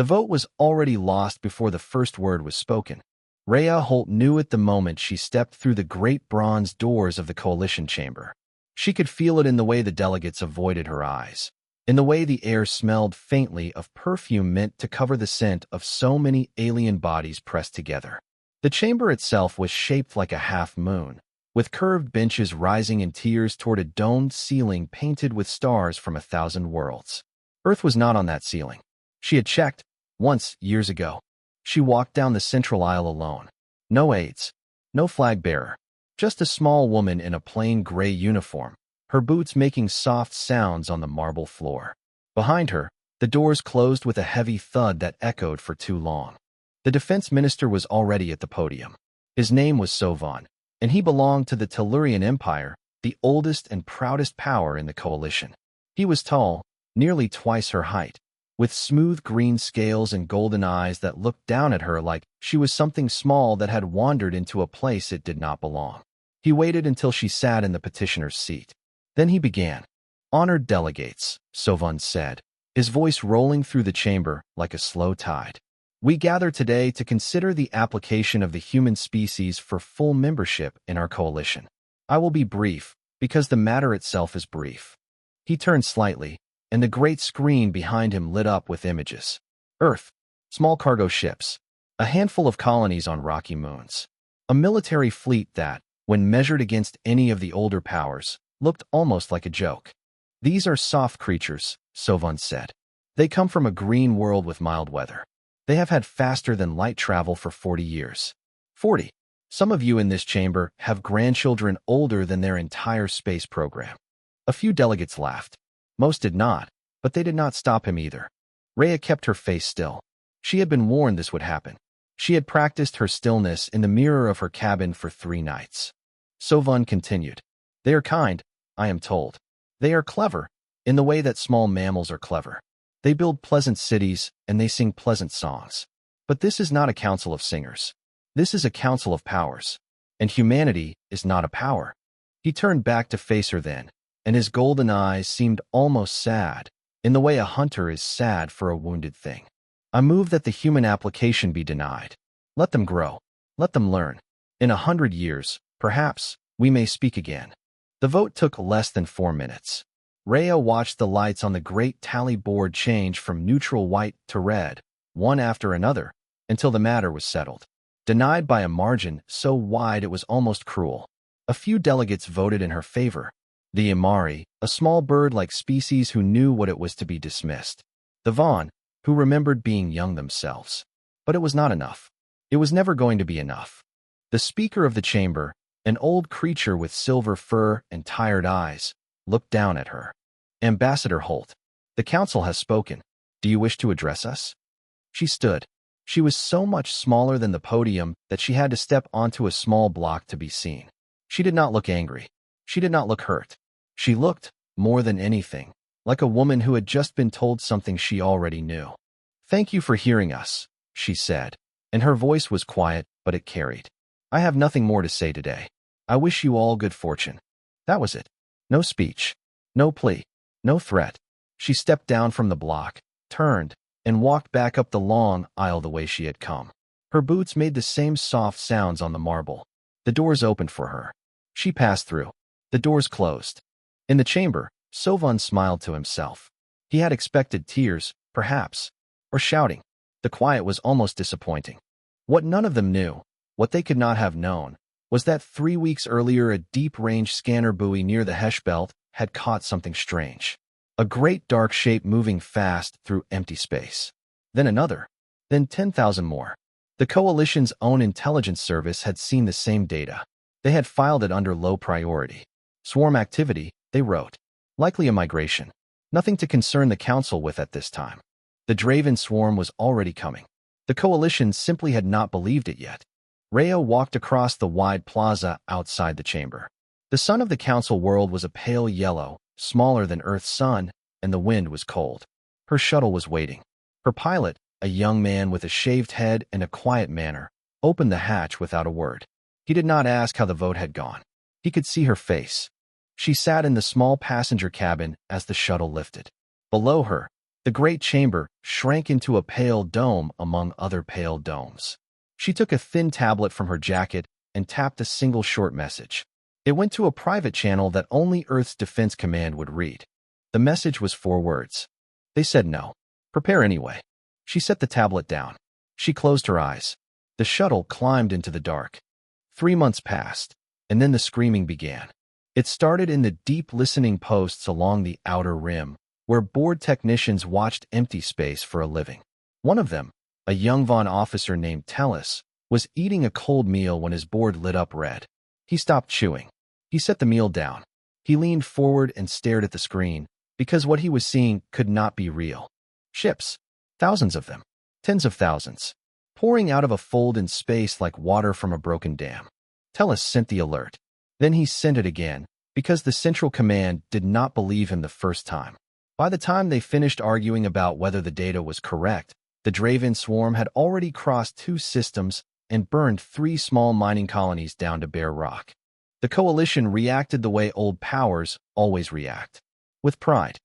The vote was already lost before the first word was spoken. Rhea Holt knew it the moment she stepped through the great bronze doors of the coalition chamber. She could feel it in the way the delegates avoided her eyes, in the way the air smelled faintly of perfume meant to cover the scent of so many alien bodies pressed together. The chamber itself was shaped like a half-moon, with curved benches rising in tiers toward a domed ceiling painted with stars from 1,000 worlds. Earth was not on that ceiling. She had checked, once, years ago. She walked down the central aisle alone. No aides, no flag bearer, just a small woman in a plain gray uniform, her boots making soft sounds on the marble floor. Behind her, the doors closed with a heavy thud that echoed for too long. The defense minister was already at the podium. His name was Sovan, and he belonged to the Tellurian Empire, the oldest and proudest power in the coalition. He was tall, nearly twice her height, with smooth green scales and golden eyes that looked down at her like she was something small that had wandered into a place it did not belong. He waited until she sat in the petitioner's seat. Then he began. "Honored delegates," Sovan said, his voice rolling through the chamber like a slow tide. "We gather today to consider the application of the human species for full membership in our coalition. I will be brief, because the matter itself is brief." He turned slightly, and the great screen behind him lit up with images. Earth, small cargo ships, a handful of colonies on rocky moons, a military fleet that, when measured against any of the older powers, looked almost like a joke. "These are soft creatures," Sovan said. "They come from a green world with mild weather. They have had faster-than-light travel for 40 years. 40. Some of you in this chamber have grandchildren older than their entire space program." A few delegates laughed. Most did not, but they did not stop him either. Rhea kept her face still. She had been warned this would happen. She had practiced her stillness in the mirror of her cabin for 3 nights. Sovan continued. "They are kind, I am told. They are clever, in the way that small mammals are clever. They build pleasant cities, and they sing pleasant songs. But this is not a council of singers. This is a council of powers. And humanity is not a power." He turned back to face her then, and his golden eyes seemed almost sad, in the way a hunter is sad for a wounded thing. "I move that the human application be denied. Let them grow. Let them learn. In 100 years, perhaps, we may speak again." The vote took less than 4 minutes. Rhea watched the lights on the great tally board change from neutral white to red, one after another, until the matter was settled. Denied by a margin so wide it was almost cruel. A few delegates voted in her favor. The Imari, a small bird-like species who knew what it was to be dismissed. The Vaughn, who remembered being young themselves. But it was not enough. It was never going to be enough. The Speaker of the chamber, an old creature with silver fur and tired eyes, looked down at her. "Ambassador Holt, the council has spoken. Do you wish to address us?" She stood. She was so much smaller than the podium that she had to step onto a small block to be seen. She did not look angry. She did not look hurt. She looked, more than anything, like a woman who had just been told something she already knew. "Thank you for hearing us," she said, and her voice was quiet, but it carried. "I have nothing more to say today. I wish you all good fortune." That was it. No speech. No plea. No threat. She stepped down from the block, turned, and walked back up the long aisle the way she had come. Her boots made the same soft sounds on the marble. The doors opened for her. She passed through. The doors closed. In the chamber, Sovan smiled to himself. He had expected tears, perhaps, or shouting. The quiet was almost disappointing. What none of them knew, what they could not have known, was that 3 weeks earlier a deep-range scanner buoy near the Hesh belt had caught something strange. A great dark shape moving fast through empty space. Then another. Then 10,000 more. The Coalition's own intelligence service had seen the same data. They had filed it under low priority. Swarm activity, they wrote. Likely a migration. Nothing to concern the Council with at this time. The Draven swarm was already coming. The Coalition simply had not believed it yet. Rhea walked across the wide plaza outside the chamber. The sun of the Council world was a pale yellow, smaller than Earth's sun, and the wind was cold. Her shuttle was waiting. Her pilot, a young man with a shaved head and a quiet manner, opened the hatch without a word. He did not ask how the vote had gone. He could see her face. She sat in the small passenger cabin as the shuttle lifted. Below her, The great chamber shrank into a pale dome among other pale domes. She took a thin tablet from her jacket and tapped a single short message. It went to a private channel that only Earth's Defense Command would read. The message was 4 words. They said no. Prepare anyway. She set the tablet down. She closed her eyes. The shuttle climbed into the dark. 3 months passed, and then the screaming began. It started in the deep listening posts along the outer rim, where bored technicians watched empty space for a living. One of them, a young Von officer named Tellus, was eating a cold meal when his board lit up red. He stopped chewing. He set the meal down. He leaned forward and stared at the screen, because what he was seeing could not be real. Ships, thousands of them, tens of thousands, pouring out of a fold in space like water from a broken dam. Tellus sent the alert. Then he sent it again, because the Central Command did not believe him the first time. By the time they finished arguing about whether the data was correct, the Draven swarm had already crossed 2 systems and burned 3 small mining colonies down to bare rock. The coalition reacted the way old powers always react. With pride.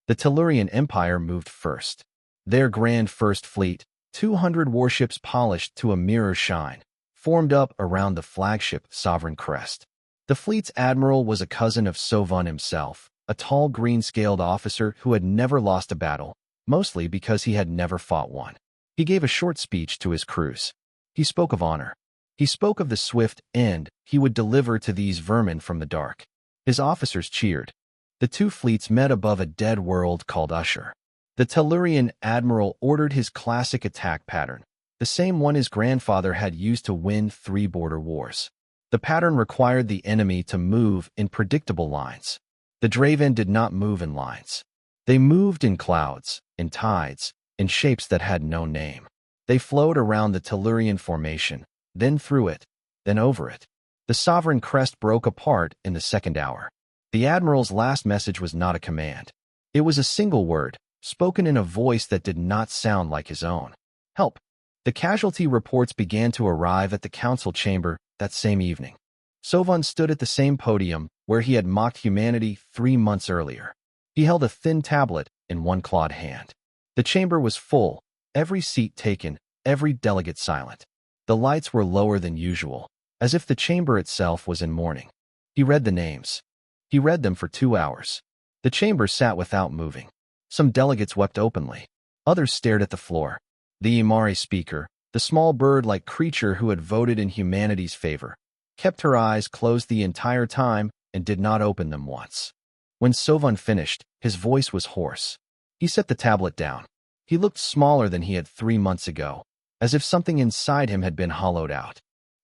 The Tellurian Empire moved first. Their grand first fleet, 200 warships polished to a mirror shine, formed up around the flagship Sovereign Crest. The fleet's admiral was a cousin of Sovon himself, a tall green-scaled officer who had never lost a battle, mostly because he had never fought one. He gave a short speech to his crews. He spoke of honor. He spoke of the swift end he would deliver to these vermin from the dark. His officers cheered. The 2 fleets met above a dead world called Usher. The Tellurian admiral ordered his classic attack pattern, the same one his grandfather had used to win 3 border wars. The pattern required the enemy to move in predictable lines. The Draven did not move in lines. They moved in clouds, in tides, in shapes that had no name. They flowed around the Tellurian formation, then through it, then over it. The Sovereign Crest broke apart in the 2nd hour. The Admiral's last message was not a command. It was a single word, spoken in a voice that did not sound like his own. Help. The casualty reports began to arrive at the council chamber that same evening. Sovon stood at the same podium where he had mocked humanity 3 months earlier. He held a thin tablet in one clawed hand. The chamber was full, every seat taken, every delegate silent. The lights were lower than usual, as if the chamber itself was in mourning. He read the names. He read them for 2 hours. The chamber sat without moving. Some delegates wept openly. Others stared at the floor. The Imari speaker, the small bird-like creature who had voted in humanity's favor, kept her eyes closed the entire time and did not open them once. When Sovon finished, his voice was hoarse. He set the tablet down. He looked smaller than he had 3 months ago, as if something inside him had been hollowed out.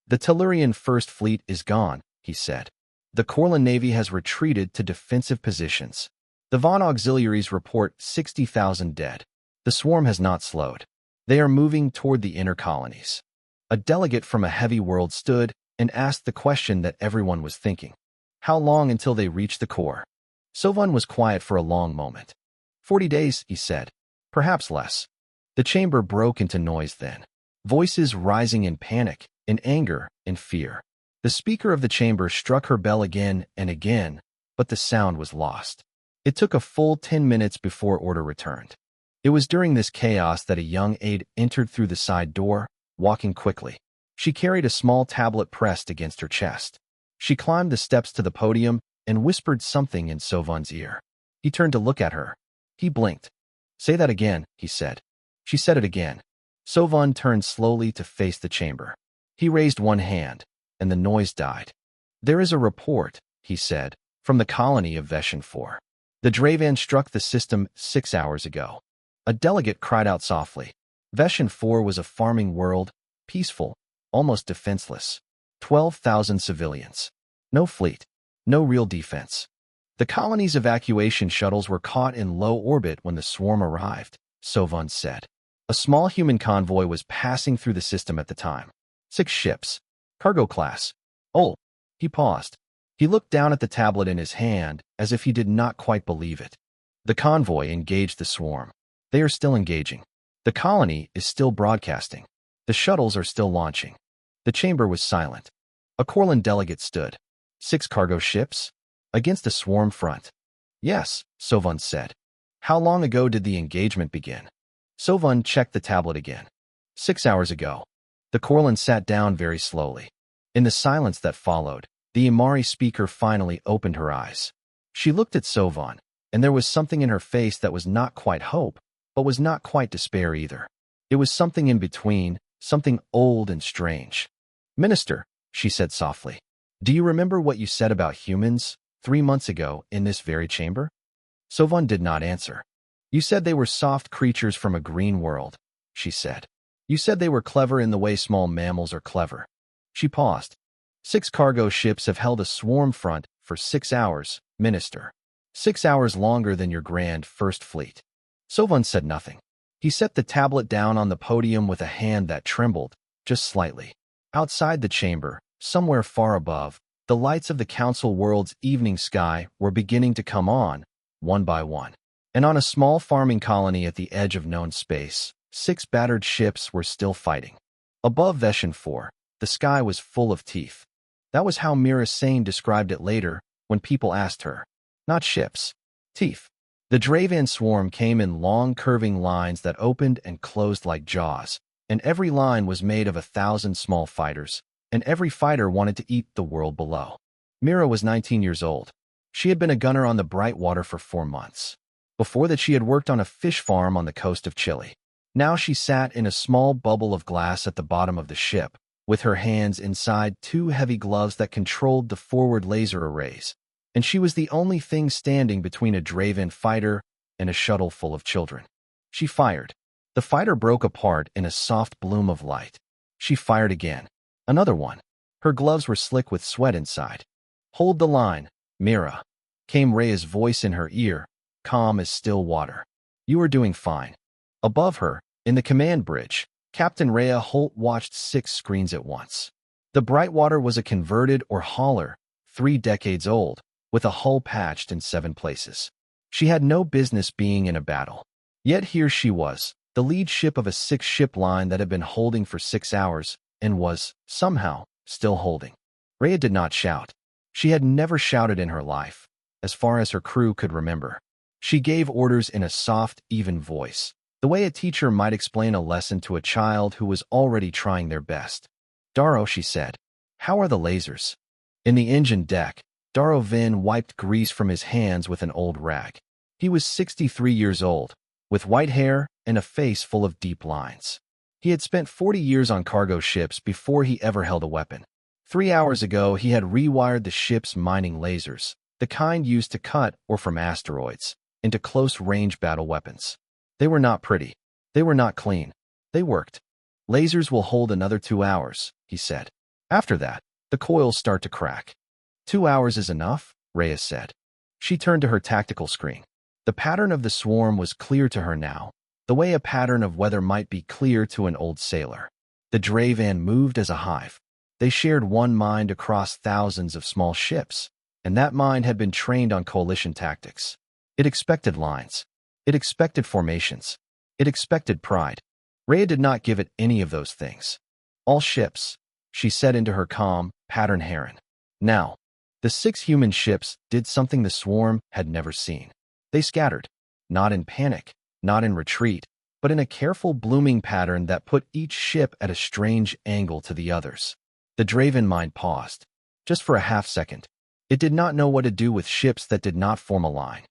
The Tellurian First Fleet is gone, he said. The Corlin Navy has retreated to defensive positions. The Von auxiliaries report 60,000 dead. The swarm has not slowed. They are moving toward the inner colonies. A delegate from a heavy world stood and asked the question that everyone was thinking. How long until they reach the core? Sovon was quiet for a long moment. 40 days, he said. Perhaps less. The chamber broke into noise then. Voices rising in panic, in anger, in fear. The speaker of the chamber struck her bell again and again, but the sound was lost. It took a full 10 minutes before order returned. It was during this chaos that a young aide entered through the side door, walking quickly. She carried a small tablet pressed against her chest. She climbed the steps to the podium and whispered something in Sovon's ear. He turned to look at her. He blinked. Say that again, he said. She said it again. Sovon turned slowly to face the chamber. He raised one hand, and the noise died. There is a report, he said, from the colony of Vestan 4. The Draven struck the system 6 hours ago. A delegate cried out softly. Vestan 4 was a farming world, peaceful, almost defenseless. 12,000 civilians. No fleet. No real defense. The colony's evacuation shuttles were caught in low orbit when the swarm arrived, Sovon said. A small human convoy was passing through the system at the time. 6 ships. Cargo class. Oh, he paused. He looked down at the tablet in his hand as if he did not quite believe it. The convoy engaged the swarm. They are still engaging. The colony is still broadcasting. The shuttles are still launching. The chamber was silent. A Corlin delegate stood. 6 cargo ships? Against a swarm front. Yes, Sovon said. How long ago did the engagement begin? Sovun checked the tablet again. 6 hours ago. The Corlin sat down very slowly. In the silence that followed, the Imari speaker finally opened her eyes. She looked at Sovun, and there was something in her face that was not quite hope, but was not quite despair either. It was something in between, something old and strange. Minister, she said softly, do you remember what you said about humans 3 months ago in this very chamber? Sovun did not answer. You said they were soft creatures from a green world, she said. You said they were clever in the way small mammals are clever. She paused. 6 cargo ships have held a swarm front for 6 hours, Minister. 6 hours longer than your grand first fleet. Sovun said nothing. He set the tablet down on the podium with a hand that trembled, just slightly. Outside the chamber, somewhere far above, the lights of the Council World's evening sky were beginning to come on, one by one. And on a small farming colony at the edge of known space, 6 battered ships were still fighting. Above Vestan 4, the sky was full of teeth. That was how Mira Sane described it later when people asked her. Not ships. Teeth. The Draven swarm came in long curving lines that opened and closed like jaws, and every line was made of 1,000 small fighters, and every fighter wanted to eat the world below. Mira was 19 years old. She had been a gunner on the Brightwater for 4 months. Before that, she had worked on a fish farm on the coast of Chile. Now she sat in a small bubble of glass at the bottom of the ship, with her hands inside 2 heavy gloves that controlled the forward laser arrays, and she was the only thing standing between a Draven fighter and a shuttle full of children. She fired. The fighter broke apart in a soft bloom of light. She fired again. Another one. Her gloves were slick with sweat inside. Hold the line, Mira, came Rhea's voice in her ear, calm as still water. You are doing fine. Above her, in the command bridge, Captain Rhea Holt watched 6 screens at once. The Brightwater was a converted or hauler, 3 decades old, with a hull patched in 7 places. She had no business being in a battle. Yet here she was, the lead ship of a 6-ship line that had been holding for 6 hours, and was, somehow, still holding. Rhea did not shout. She had never shouted in her life, as far as her crew could remember. She gave orders in a soft, even voice, the way a teacher might explain a lesson to a child who was already trying their best. Daro, she said, how are the lasers? In the engine deck, Daro Vin wiped grease from his hands with an old rag. He was 63 years old, with white hair and a face full of deep lines. He had spent 40 years on cargo ships before he ever held a weapon. 3 hours ago, he had rewired the ship's mining lasers, the kind used to cut, or from asteroids, into close-range battle weapons. They were not pretty. They were not clean. They worked. Lasers will hold another 2 hours, he said. After that, the coils start to crack. 2 hours is enough, Rhea said. She turned to her tactical screen. The pattern of the swarm was clear to her now, the way a pattern of weather might be clear to an old sailor. The Draven moved as a hive. They shared one mind across thousands of small ships, and that mind had been trained on coalition tactics. It expected lines. It expected formations. It expected pride. Rhea did not give it any of those things. All ships, she said into her calm, pattern heron. Now, the 6 human ships did something the swarm had never seen. They scattered, not in panic, not in retreat, but in a careful blooming pattern that put each ship at a strange angle to the others. The Draven mind paused, just for a half-second. It did not know what to do with ships that did not form a line.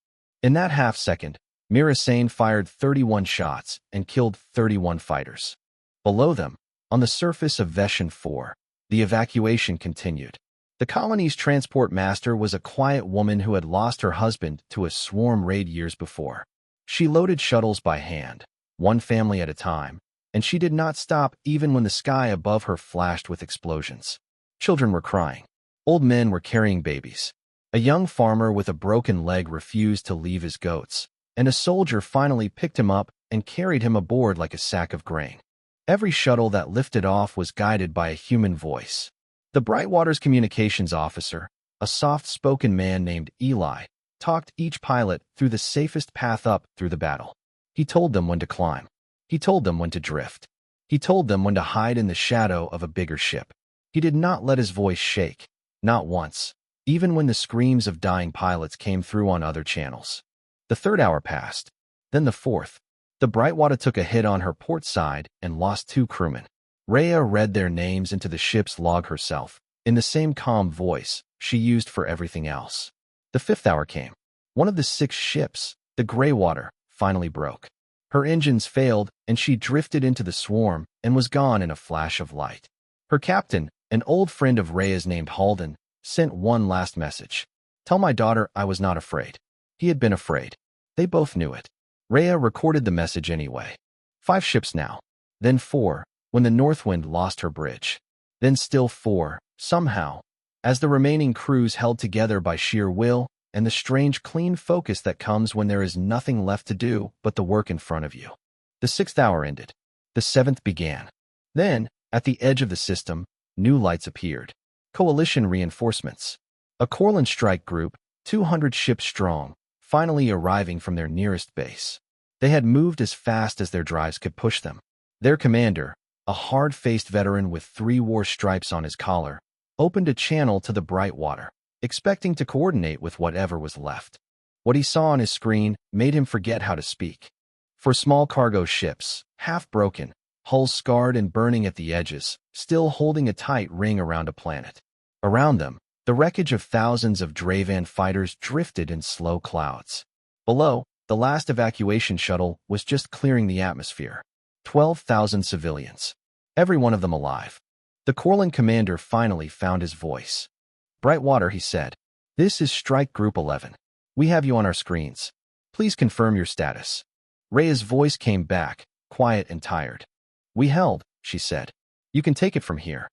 In that half-second, Mira Sane fired 31 shots and killed 31 fighters. Below them, on the surface of Vestan 4, the evacuation continued. The colony's transport master was a quiet woman who had lost her husband to a swarm raid years before. She loaded shuttles by hand, one family at a time, and she did not stop even when the sky above her flashed with explosions. Children were crying. Old men were carrying babies. A young farmer with a broken leg refused to leave his goats, and a soldier finally picked him up and carried him aboard like a sack of grain. Every shuttle that lifted off was guided by a human voice. The Brightwater's communications officer, a soft-spoken man named Eli, talked each pilot through the safest path up through the battle. He told them when to climb. He told them when to drift. He told them when to hide in the shadow of a bigger ship. He did not let his voice shake, not once, even when the screams of dying pilots came through on other channels. The 3rd hour passed. Then the fourth. The Brightwater took a hit on her port side and lost 2 crewmen. Rhea read their names into the ship's log herself, in the same calm voice she used for everything else. The 5th hour came. One of the 6 ships, the Greywater, finally broke. Her engines failed, and she drifted into the swarm and was gone in a flash of light. Her captain, an old friend of Rhea's named Halden, sent one last message. "Tell my daughter I was not afraid." He had been afraid. They both knew it. Rhea recorded the message anyway. 5 ships now. Then 4, when the Northwind lost her bridge. Then still 4, somehow, as the remaining crews held together by sheer will and the strange clean focus that comes when there is nothing left to do but the work in front of you. The 6th hour ended. The 7th began. Then, at the edge of the system, new lights appeared. Coalition reinforcements. A Corlin strike group, 200 ships strong, finally arriving from their nearest base. They had moved as fast as their drives could push them. Their commander, a hard-faced veteran with 3 war stripes on his collar, opened a channel to the Brightwater, expecting to coordinate with whatever was left. What he saw on his screen made him forget how to speak. For small cargo ships, half-broken, hulls scarred and burning at the edges, still holding a tight ring around a planet. Around them, the wreckage of thousands of Dravan fighters drifted in slow clouds. Below, the last evacuation shuttle was just clearing the atmosphere. 12,000 civilians. Every one of them alive. The Corlin commander finally found his voice. "Brightwater," he said. "This is Strike Group 11. We have you on our screens. Please confirm your status." Rhea's voice came back, quiet and tired. "We held," she said. "You can take it from here."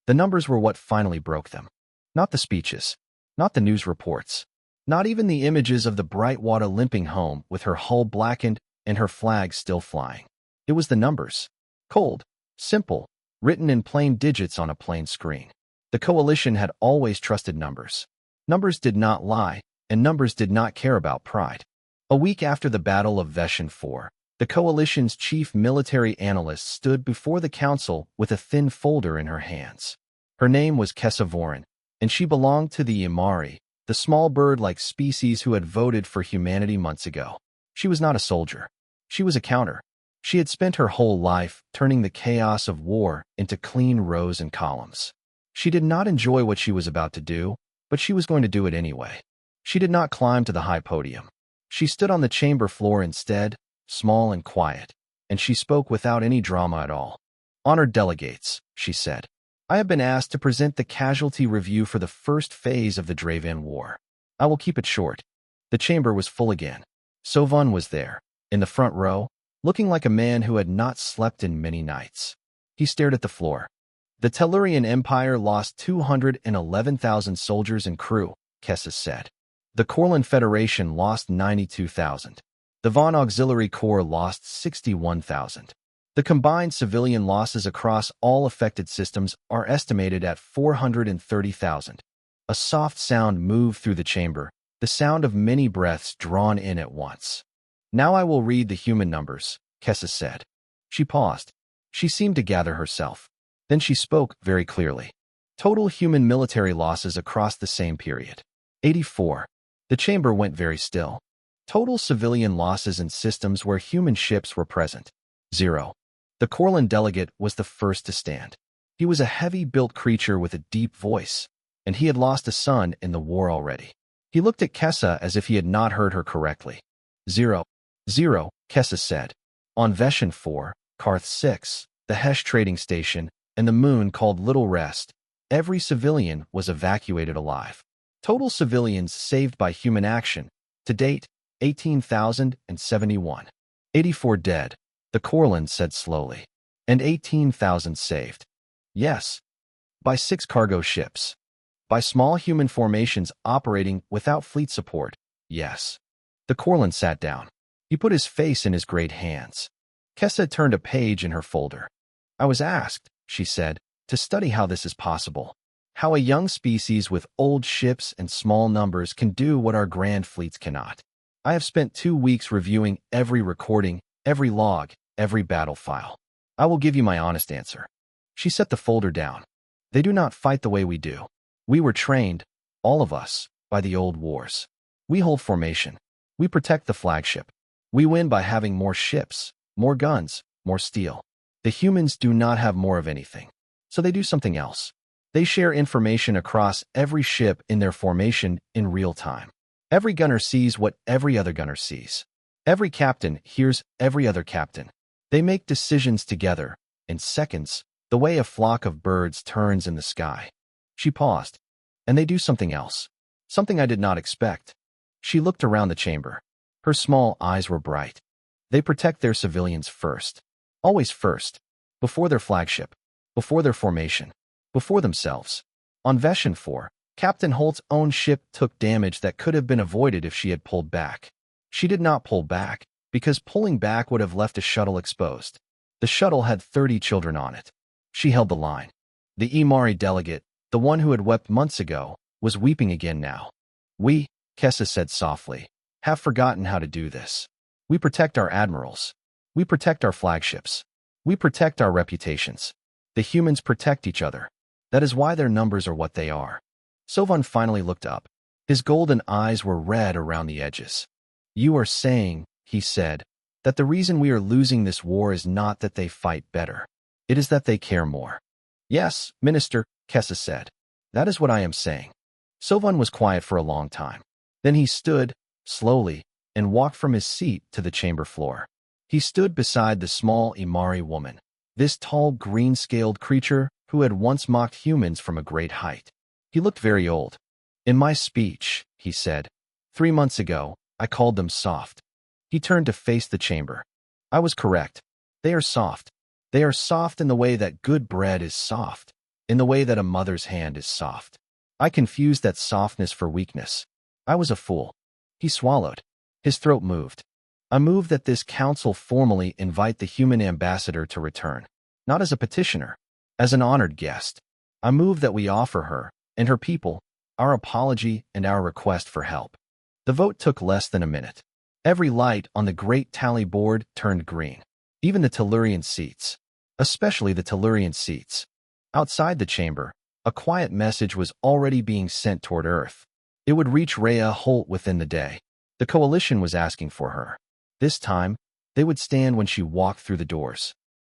The numbers were what finally broke them. Not the speeches. Not the news reports. Not even the images of the Brightwater limping home with her hull blackened and her flag still flying. It was the numbers. Cold. Simple. Written in plain digits on a plain screen. The Coalition had always trusted numbers. Numbers did not lie, and numbers did not care about pride. A week after the Battle of Vestan 4, the Coalition's chief military analyst stood before the council with a thin folder in her hands. Her name was Kessa Vorin, and she belonged to the Imari, the small bird-like species who had voted for humanity months ago. She was not a soldier. She was a counter. She had spent her whole life turning the chaos of war into clean rows and columns. She did not enjoy what she was about to do, but she was going to do it anyway. She did not climb to the high podium. She stood on the chamber floor instead, small and quiet, and she spoke without any drama at all. "Honored delegates," she said. "I have been asked to present the casualty review for the first phase of the Dravan War. I will keep it short." The chamber was full again. Sovun was there, in the front row, looking like a man who had not slept in many nights. He stared at the floor. "The Tellurian Empire lost 211,000 soldiers and crew," Kessa said. "The Corlin Federation lost 92,000. The Von Auxiliary Corps lost 61,000. The combined civilian losses across all affected systems are estimated at 430,000. A soft sound moved through the chamber, the sound of many breaths drawn in at once. "Now I will read the human numbers," Kessa said. She paused. She seemed to gather herself. Then she spoke very clearly. "Total human military losses across the same period. 84. The chamber went very still. Total civilian losses in systems where human ships were present. 0. The Corlin delegate was the first to stand. He was a heavy-built creature with a deep voice, and he had lost a son in the war already. He looked at Kessa as if he had not heard her correctly. 0. 0, Kessa said. On Vestan 4, Karth 6, the Hesh trading station, and the moon called Little Rest, every civilian was evacuated alive. Total civilians saved by human action, to date, 18,071. 84 dead, the Corlin said slowly. And 18,000 saved. Yes. By 6 cargo ships. By small human formations operating without fleet support. Yes. The Corlin sat down. He put his face in his great hands. Kessa turned a page in her folder. "I was asked," she said, "to study how this is possible. How a young species with old ships and small numbers can do what our grand fleets cannot. I have spent 2 weeks reviewing every recording, every log, every battle file. I will give you my honest answer." She set the folder down. "They do not fight the way we do. We were trained, all of us, by the old wars. We hold formation. We protect the flagship. We win by having more ships, more guns, more steel. The humans do not have more of anything, so they do something else. They share information across every ship in their formation in real time. Every gunner sees what every other gunner sees. Every captain hears every other captain. They make decisions together, in seconds, the way a flock of birds turns in the sky. She paused. And they do something else. Something I did not expect. She looked around the chamber. Her small eyes were bright. They protect their civilians first. Always first. Before their flagship. Before their formation. Before themselves. On Vestan 4, Captain Holt's own ship took damage that could have been avoided if she had pulled back. She did not pull back, because pulling back would have left a shuttle exposed. The shuttle had 30 children on it. She held the line. The Imari delegate, the one who had wept months ago, was weeping again now. We, Kessa said softly, have forgotten how to do this. We protect our admirals. We protect our flagships. We protect our reputations. The humans protect each other. That is why their numbers are what they are. Sovan finally looked up. His golden eyes were red around the edges. You are saying, he said, that the reason we are losing this war is not that they fight better. It is that they care more. Yes, Minister, Kessa said. That is what I am saying. Sovan was quiet for a long time. Then he stood, slowly, and walked from his seat to the chamber floor. He stood beside the small Imari woman, this tall green-scaled creature who had once mocked humans from a great height. He looked very old. In my speech, he said, 3 months ago, I called them soft. He turned to face the chamber. I was correct. They are soft. They are soft in the way that good bread is soft, in the way that a mother's hand is soft. I confused that softness for weakness. I was a fool. He swallowed. His throat moved. I move that this council formally invite the human ambassador to return, not as a petitioner, as an honored guest. I move that we offer her, and her people, our apology and our request for help. The vote took less than a minute. Every light on the great tally board turned green. Even the Tellurian seats. Especially the Tellurian seats. Outside the chamber, a quiet message was already being sent toward Earth. It would reach Rhea Holt within the day. The coalition was asking for her. This time, they would stand when she walked through the doors.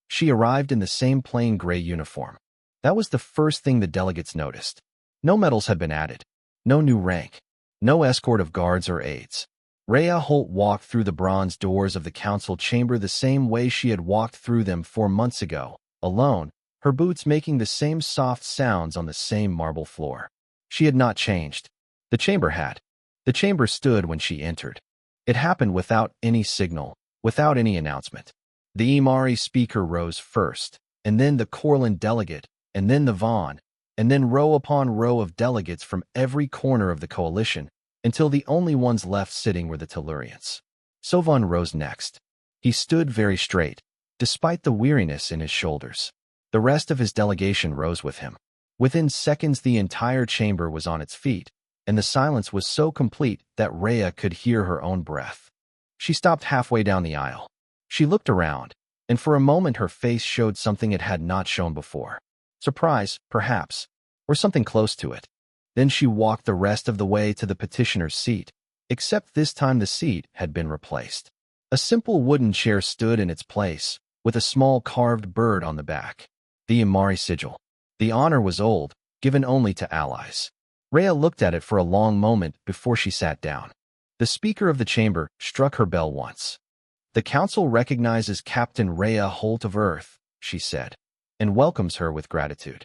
She arrived in the same plain gray uniform. That was the first thing the delegates noticed. No medals had been added. No new rank. No escort of guards or aides. Rhea Holt walked through the bronze doors of the council chamber the same way she had walked through them 4 months ago, alone, her boots making the same soft sounds on the same marble floor. She had not changed. The chamber had. The chamber stood when she entered. It happened without any signal, without any announcement. The Imari speaker rose first, and then the Corlin delegate, and then the Vaughn, and then row upon row of delegates from every corner of the coalition, until the only ones left sitting were the Tellurians. Sovan rose next. He stood very straight, despite the weariness in his shoulders. The rest of his delegation rose with him. Within seconds the entire chamber was on its feet, and the silence was so complete that Rhea could hear her own breath. She stopped halfway down the aisle. She looked around, and for a moment her face showed something it had not shown before. Surprise, perhaps, or something close to it. Then she walked the rest of the way to the petitioner's seat, except this time the seat had been replaced. A simple wooden chair stood in its place, with a small carved bird on the back. The Imari sigil. The honor was old, given only to allies. Rhea looked at it for a long moment before she sat down. The speaker of the chamber struck her bell once. The council recognizes Captain Rhea Holt of Earth, she said, and welcomes her with gratitude.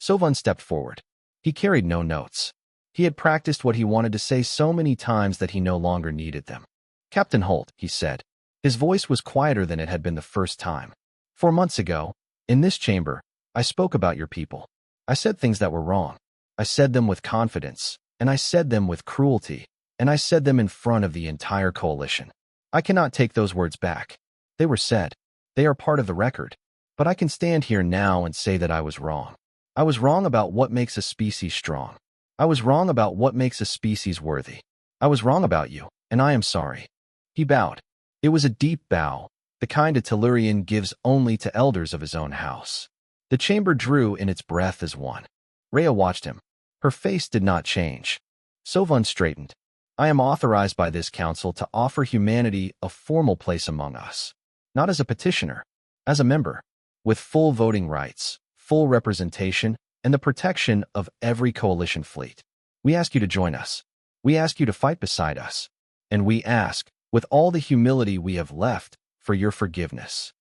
Sovan stepped forward. He carried no notes. He had practiced what he wanted to say so many times that he no longer needed them. Captain Holt, he said. His voice was quieter than it had been the first time. 4 months ago, in this chamber, I spoke about your people. I said things that were wrong. I said them with confidence, and I said them with cruelty, and I said them in front of the entire coalition. I cannot take those words back. They were said. They are part of the record. But I can stand here now and say that I was wrong. I was wrong about what makes a species strong. I was wrong about what makes a species worthy. I was wrong about you, and I am sorry. He bowed. It was a deep bow, the kind a Tellurian gives only to elders of his own house. The chamber drew in its breath as one. Rhea watched him. Her face did not change. Sovan straightened. I am authorized by this council to offer humanity a formal place among us, not as a petitioner, as a member, with full voting rights, full representation, and the protection of every coalition fleet. We ask you to join us. We ask you to fight beside us. And we ask, with all the humility we have left, for your forgiveness."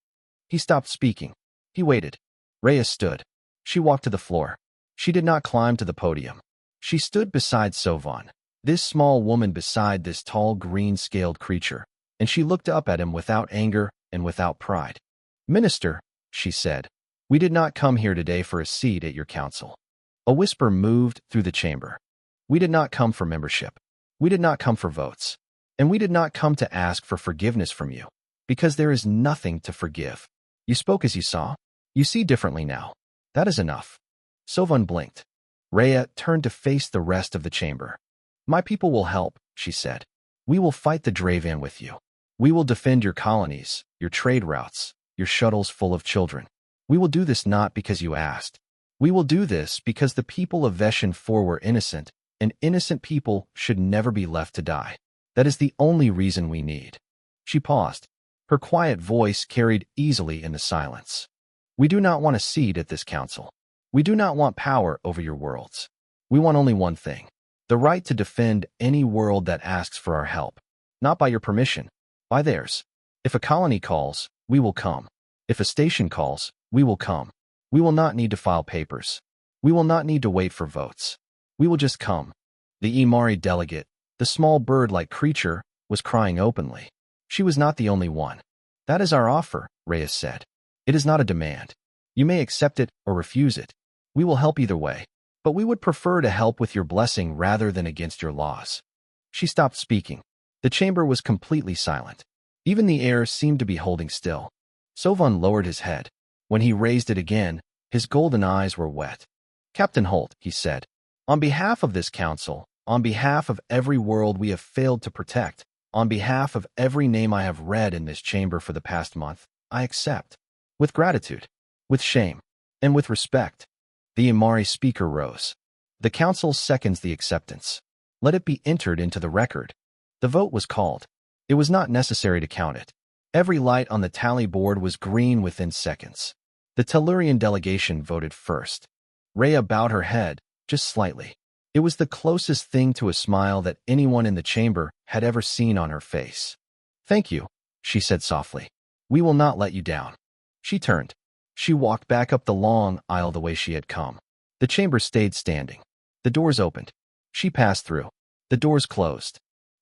He stopped speaking. He waited. Rhea stood. She walked to the floor. She did not climb to the podium. She stood beside Sovan, this small woman beside this tall green-scaled creature, and she looked up at him without anger and without pride. "Minister," she said, "we did not come here today for a seat at your council." A whisper moved through the chamber. "We did not come for membership. We did not come for votes. And we did not come to ask for forgiveness from you, because there is nothing to forgive. You spoke as you saw. You see differently now. That is enough." Sovan blinked. Rhea turned to face the rest of the chamber. "My people will help," she said. "We will fight the Draven with you. We will defend your colonies, your trade routes, your shuttles full of children. We will do this not because you asked. We will do this because the people of Vestan 4 were innocent, and innocent people should never be left to die. That is the only reason we need." She paused. Her quiet voice carried easily in the silence. "We do not want a seat at this council. We do not want power over your worlds. We want only one thing: the right to defend any world that asks for our help. Not by your permission, by theirs. If a colony calls, we will come. If a station calls, we will come. We will not need to file papers. We will not need to wait for votes. We will just come." The Imari delegate, the small bird-like creature, was crying openly. She was not the only one. "That is our offer," Reyes said. "It is not a demand. You may accept it or refuse it. We will help either way. But we would prefer to help with your blessing rather than against your laws." She stopped speaking. The chamber was completely silent. Even the air seemed to be holding still. Sovan lowered his head. When he raised it again, his golden eyes were wet. "Captain Holt," he said, "on behalf of this council, on behalf of every world we have failed to protect, on behalf of every name I have read in this chamber for the past month, I accept. With gratitude, with shame, and with respect." The Imari speaker rose. "The council seconds the acceptance. Let it be entered into the record." The vote was called. It was not necessary to count it. Every light on the tally board was green within seconds. The Tellurian delegation voted first. Rhea bowed her head, just slightly. It was the closest thing to a smile that anyone in the chamber had ever seen on her face. "Thank you," she said softly. "We will not let you down." She turned. She walked back up the long aisle the way she had come. The chamber stayed standing. The doors opened. She passed through. The doors closed.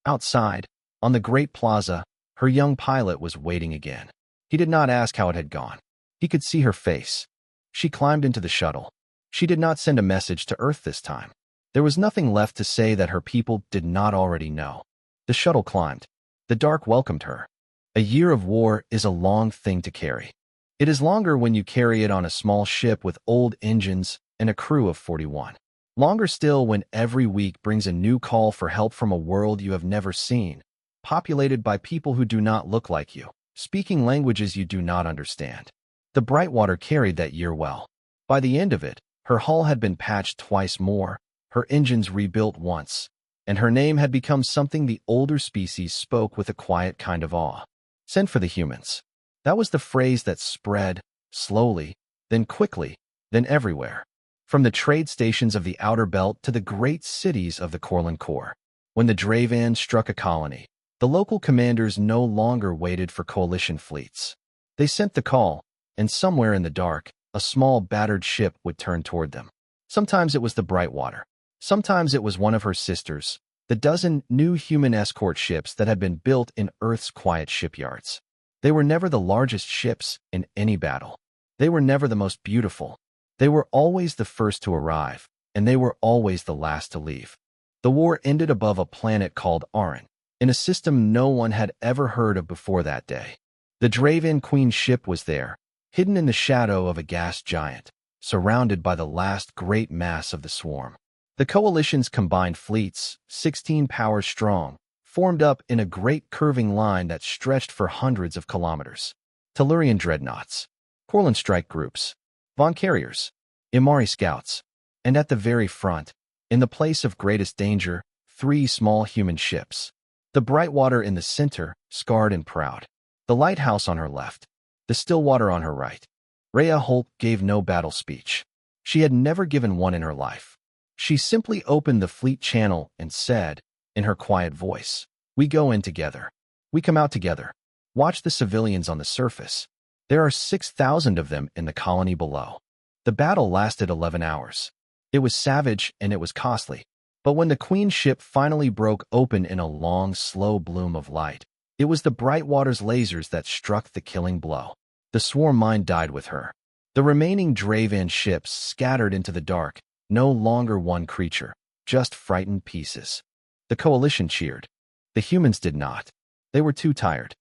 Outside, on the great plaza, her young pilot was waiting again. He did not ask how it had gone. He could see her face. She climbed into the shuttle. She did not send a message to Earth this time. There was nothing left to say that her people did not already know. The shuttle climbed. The dark welcomed her. A year of war is a long thing to carry. It is longer when you carry it on a small ship with old engines and a crew of 41. Longer still when every week brings a new call for help from a world you have never seen, populated by people who do not look like you, speaking languages you do not understand. The Brightwater carried that year well. By the end of it, her hull had been patched twice more, her engines rebuilt once, and her name had become something the older species spoke with a quiet kind of awe. "Send for the humans." That was the phrase that spread, slowly, then quickly, then everywhere. From the trade stations of the Outer Belt to the great cities of the Corlin Core. When the Draven struck a colony, the local commanders no longer waited for coalition fleets. They sent the call, and somewhere in the dark, a small battered ship would turn toward them. Sometimes it was the Brightwater. Sometimes it was one of her sisters, the dozen new human escort ships that had been built in Earth's quiet shipyards. They were never the largest ships in any battle. They were never the most beautiful. They were always the first to arrive, and they were always the last to leave. The war ended above a planet called Aran, in a system no one had ever heard of before that day. The Draven Queen ship was there, hidden in the shadow of a gas giant, surrounded by the last great mass of the swarm. The coalition's combined fleets, 16 powers strong, formed up in a great curving line that stretched for hundreds of kilometers. Tellurian dreadnoughts, Corlin strike groups, Von carriers, Imari scouts, and at the very front, in the place of greatest danger, 3 small human ships. The Brightwater in the center, scarred and proud. The lighthouse on her left. The Stillwater on her right. Rhea Holt gave no battle speech. She had never given one in her life. She simply opened the fleet channel and said, in her quiet voice, "We go in together. We come out together. Watch the civilians on the surface. There are 6,000 of them in the colony below." The battle lasted 11 hours. It was savage and it was costly. But when the Queen ship finally broke open in a long, slow bloom of light, it was the Brightwater's lasers that struck the killing blow. The swarm mine died with her. The remaining Draven ships scattered into the dark, no longer one creature, just frightened pieces. The Coalition cheered. The humans did not. They were too tired.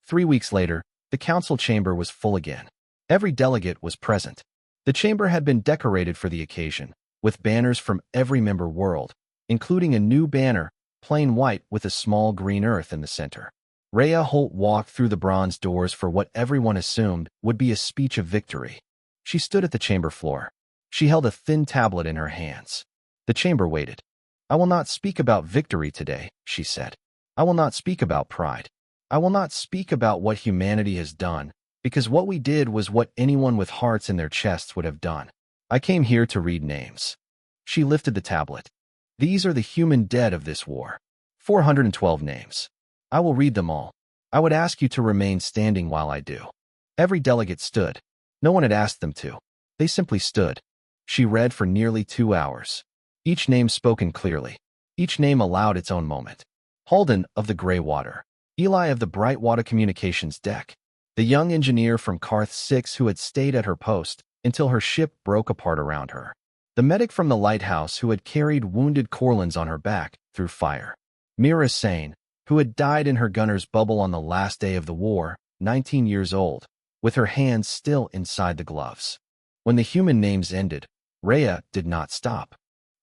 3 weeks later, the council chamber was full again. Every delegate was present. The chamber had been decorated for the occasion, with banners from every member world, including a new banner, plain white with a small green earth in the center. Rhea Holt walked through the bronze doors for what everyone assumed would be a speech of victory. She stood at the chamber floor. She held a thin tablet in her hands. The chamber waited. "I will not speak about victory today," she said. "I will not speak about pride. I will not speak about what humanity has done, because what we did was what anyone with hearts in their chests would have done. I came here to read names." She lifted the tablet. "These are the human dead of this war. 412 names. I will read them all. I would ask you to remain standing while I do." Every delegate stood. No one had asked them to. They simply stood. She read for nearly 2 hours. Each name spoken clearly. Each name allowed its own moment. Halden of the Greywater. Eli of the Brightwater Communications deck. The young engineer from Karth 6 who had stayed at her post until her ship broke apart around her. The medic from the lighthouse who had carried wounded Corlins on her back through fire. Mira Sane, who had died in her gunner's bubble on the last day of the war, 19 years old, with her hands still inside the gloves. When the human names ended, Rhea did not stop.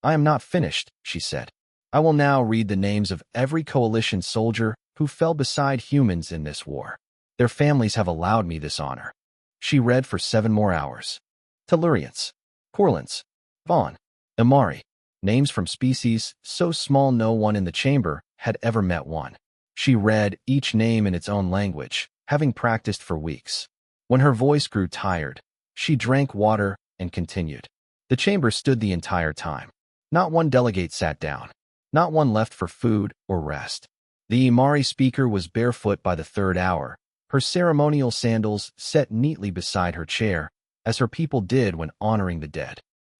"I am not finished," she said. "I will now read the names of every coalition soldier who fell beside humans in this war. Their families have allowed me this honor." She read for 7 more hours. Tellurians, Corlins, Vaughn, Imari, names from species so small no one in the chamber had ever met one. She read each name in its own language, having practiced for weeks. When her voice grew tired, she drank water and continued. The chamber stood the entire time. Not one delegate sat down. Not one left for food or rest. The Imari speaker was barefoot by the 3rd hour, her ceremonial sandals set neatly beside her chair, as her people did when honoring the dead.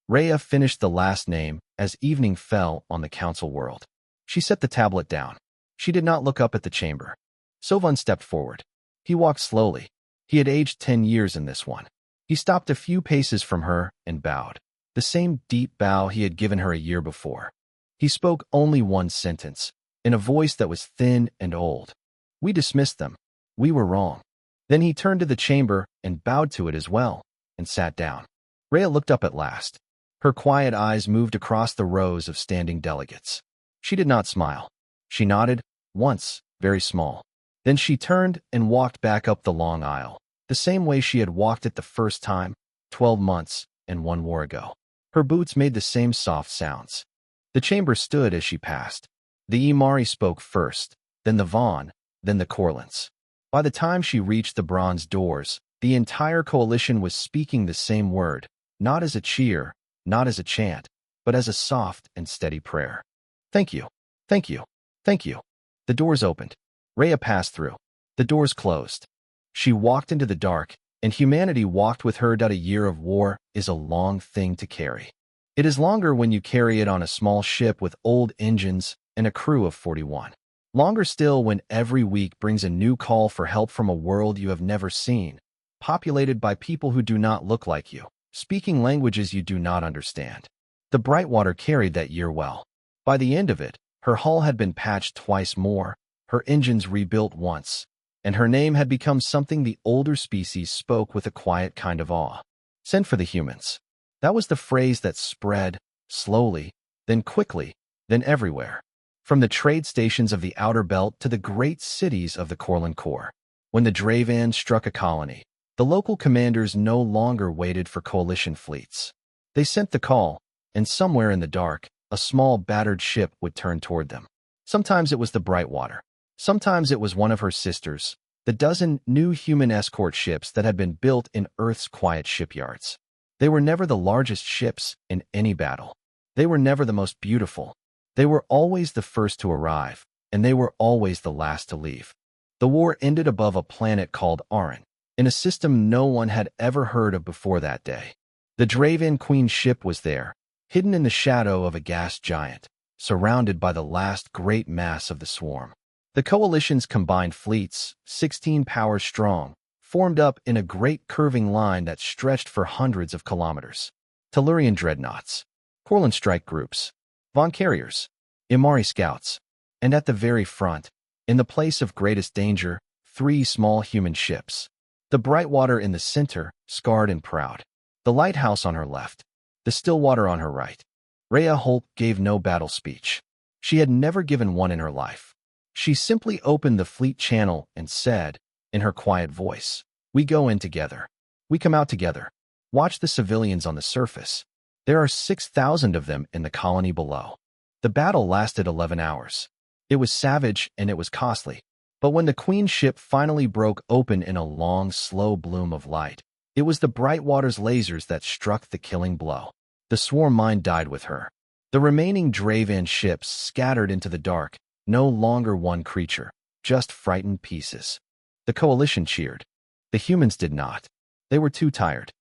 Rhea finished the last name as evening fell on the council world. She set the tablet down. She did not look up at the chamber. Sovun stepped forward. He walked slowly. He had aged 10 years in this one. He stopped a few paces from her and bowed. The same deep bow he had given her a year before. He spoke only one sentence, in a voice that was thin and old. "We dismissed them. We were wrong." Then he turned to the chamber and bowed to it as well, and sat down. Rhea looked up at last. Her quiet eyes moved across the rows of standing delegates. She did not smile. She nodded, once, very small. Then she turned and walked back up the long aisle, the same way she had walked it the first time, 12 months and 1 war ago. Her boots made the same soft sounds. The chamber stood as she passed. The Imari spoke first, then the Vaughn, then the Corlins. By the time she reached the bronze doors, the entire coalition was speaking the same word, not as a cheer, not as a chant, but as a soft and steady prayer. "Thank you, thank you, thank you." The doors opened. Rhea passed through. The doors closed. She walked into the dark, and humanity walked with her. A year of war is a long thing to carry. It is longer when you carry it on a small ship with old engines and a crew of 41. Longer still when every week brings a new call for help from a world you have never seen, populated by people who do not look like you, speaking languages you do not understand. The Brightwater carried that year well. By the end of it, her hull had been patched twice more, her engines rebuilt once, and her name had become something the older species spoke with a quiet kind of awe. "Send for the humans." That was the phrase that spread, slowly, then quickly, then everywhere. From the trade stations of the outer belt to the great cities of the Corlin Core. When the Draven struck a colony, the local commanders no longer waited for coalition fleets. They sent the call, and somewhere in the dark, a small battered ship would turn toward them. Sometimes it was the Brightwater. Sometimes it was one of her sisters, the dozen new human escort ships that had been built in Earth's quiet shipyards. They were never the largest ships in any battle. They were never the most beautiful. They were always the first to arrive, and they were always the last to leave. The war ended above a planet called Aran, in a system no one had ever heard of before that day. The Draven Queen ship was there, hidden in the shadow of a gas giant, surrounded by the last great mass of the swarm. The Coalition's combined fleets, 16 powers strong, formed up in a great curving line that stretched for hundreds of kilometers. Tellurian dreadnoughts, Corlin strike groups, Von carriers, Imari scouts, and at the very front, in the place of greatest danger, 3 small human ships. The Brightwater in the center, scarred and proud. The lighthouse on her left. The Stillwater on her right. Rhea Holt gave no battle speech. She had never given one in her life. She simply opened the fleet channel and said, in her quiet voice, "We go in together. We come out together. Watch the civilians on the surface. There are 6,000 of them in the colony below." The battle lasted 11 hours. It was savage and it was costly. But when the Queen ship finally broke open in a long, slow bloom of light, it was the Brightwater's lasers that struck the killing blow. The swarm mine died with her. The remaining Draven ships scattered into the dark, no longer one creature, just frightened pieces. The Coalition cheered. The humans did not. They were too tired.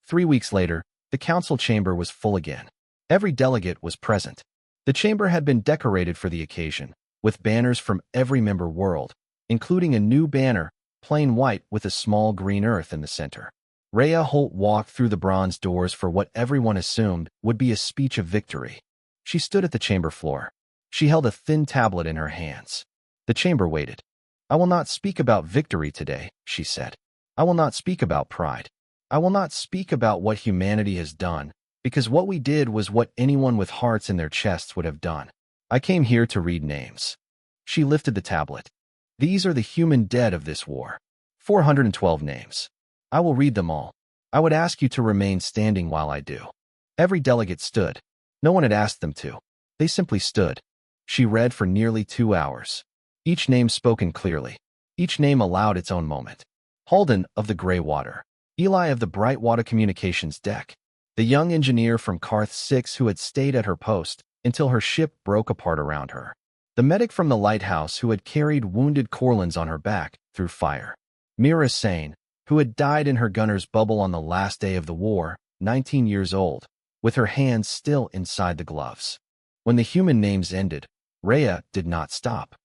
3 weeks later, the council chamber was full again. Every delegate was present. The chamber had been decorated for the occasion, with banners from every member world, including a new banner, plain white with a small green earth in the center. Rhea Holt walked through the bronze doors for what everyone assumed would be a speech of victory. She stood at the chamber floor. She held a thin tablet in her hands. The chamber waited. "I will not speak about victory today," she said. "I will not speak about pride. I will not speak about what humanity has done, because what we did was what anyone with hearts in their chests would have done. I came here to read names." She lifted the tablet. "These are the human dead of this war. 412 names. I will read them all. I would ask you to remain standing while I do." Every delegate stood. No one had asked them to. They simply stood. She read for nearly 2 hours. Each name spoken clearly. Each name allowed its own moment. Halden of the Greywater. Eli of the Brightwater Communications deck. The young engineer from Karth 6 who had stayed at her post until her ship broke apart around her. The medic from the lighthouse who had carried wounded Corlins on her back through fire. Mira Sane, who had died in her gunner's bubble on the last day of the war, 19 years old, with her hands still inside the gloves. When the human names ended, Rhea did not stop.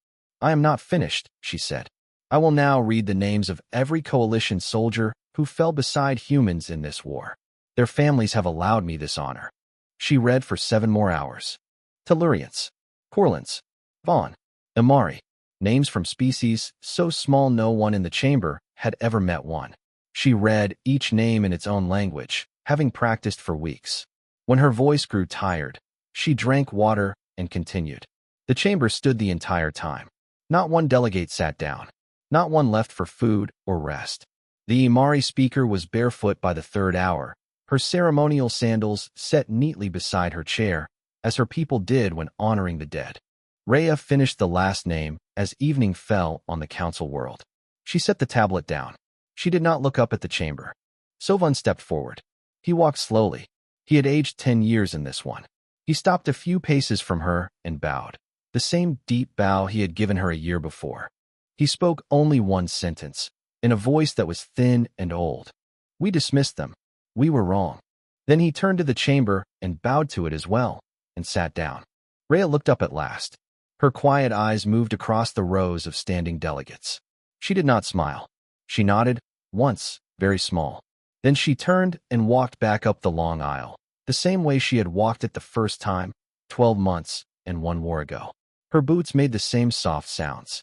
"I am not finished," she said. "I will now read the names of every Coalition soldier who fell beside humans in this war. Their families have allowed me this honor." She read for 7 more hours. Tellurians, Corlins, Vaughn, Imari, names from species so small no one in the chamber had ever met one. She read each name in its own language, having practiced for weeks. When her voice grew tired, she drank water and continued. The chamber stood the entire time. Not one delegate sat down. Not one left for food or rest. The Imari speaker was barefoot by the 3rd hour, her ceremonial sandals set neatly beside her chair, as her people did when honoring the dead. Rhea finished the last name as evening fell on the council world. She set the tablet down. She did not look up at the chamber. Sovun stepped forward. He walked slowly. He had aged 10 years in this one. He stopped a few paces from her and bowed, the same deep bow he had given her a year before. He spoke only one sentence, in a voice that was thin and old. "We dismissed them. We were wrong." Then he turned to the chamber and bowed to it as well, and sat down. Rhea looked up at last. Her quiet eyes moved across the rows of standing delegates. She did not smile. She nodded, once, very small. Then she turned and walked back up the long aisle, the same way she had walked it the first time, 12 months and 1 war ago. Her boots made the same soft sounds.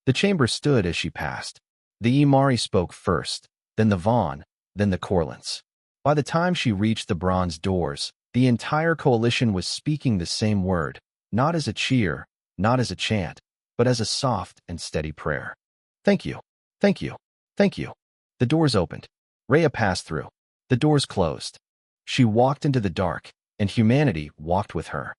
The chamber stood as she passed. The Imari spoke first, then the Vaughn, then the Corlins. By the time she reached the bronze doors, the entire coalition was speaking the same word, not as a cheer, not as a chant, but as a soft and steady prayer. "Thank you, thank you, thank you." The doors opened. Rhea passed through. The doors closed. She walked into the dark, and humanity walked with her.